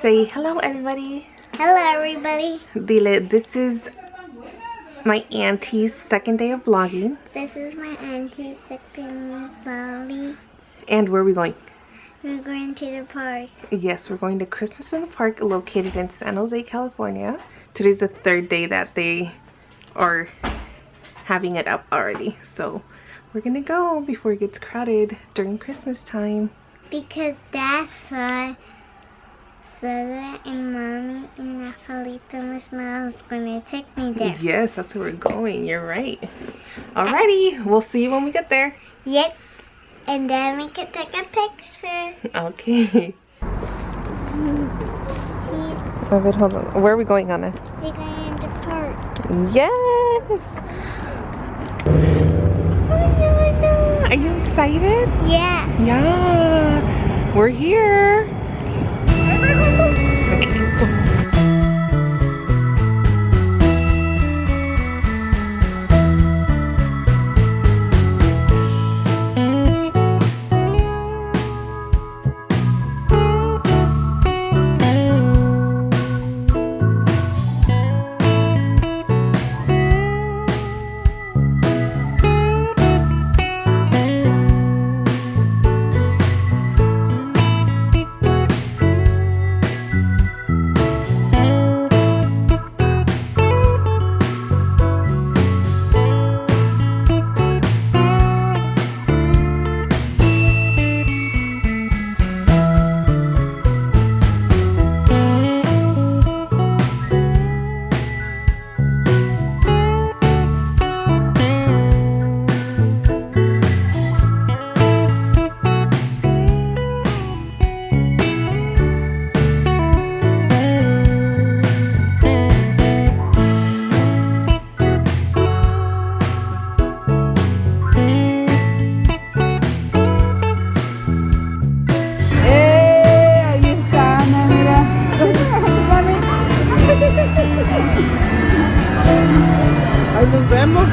Say hello, everybody. Hello, everybody. Dile, this is my auntie's second day of vlogging. This is my auntie's second vlog. And where are we going? We're going to the park. Yes, we're going to Christmas in the Park located in San Jose, California. Today's the third day that they are having it up already. So we're gonna go before it gets crowded during Christmas time. Because that's why Celia and Mommy and Napolita Miss Niles gonna take me there. Yes, that's where we're going. You're right. Alrighty, we'll see you when we get there. Yep. And then we can take a picture. Okay. Cheese. Oh, wait, hold on. Where are we going, Anna? We're going to the park. Yes! Are you excited? Yeah. Yeah. We're here. Okay, let's go. Ahí nos vemos.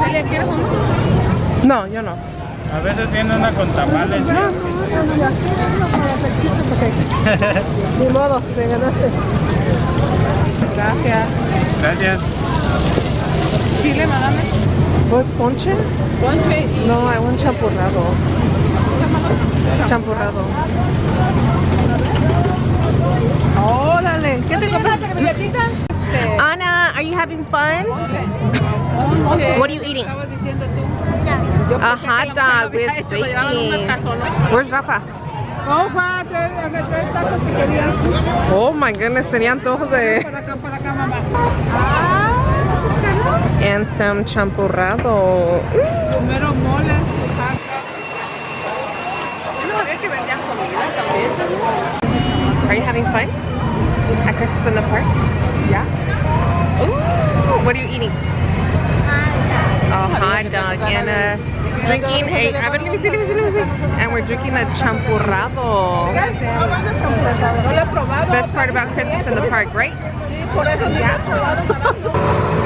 Celia, ¿quieres uno? No, yo no. A veces viene una con tamales. No, ya. Ni modo, te ganaste. Gracias. Gracias. Chile, madame. What's ponche? Ponche y... No, I want champurrado. Champurrado. Órale, ¿qué te compras? Anna, are you having fun? Okay. What are you eating? Estabas diciendo tú. A hot dog with bacon. Where's Rafa? Ofa, tres tacos si querías. Oh my goodness, tenía antojos de... Para acá, mamá. And some champurrado. Primero mole, tacos. Yo no sabía que vendían comida también. Are you having fun? At Christmas in the Park? Yeah? Ooh, what are you eating? hot dog and drinking a, a ver, let me see. And we're drinking a champurrado. Best part about Christmas in the park, right? Por eso Yeah.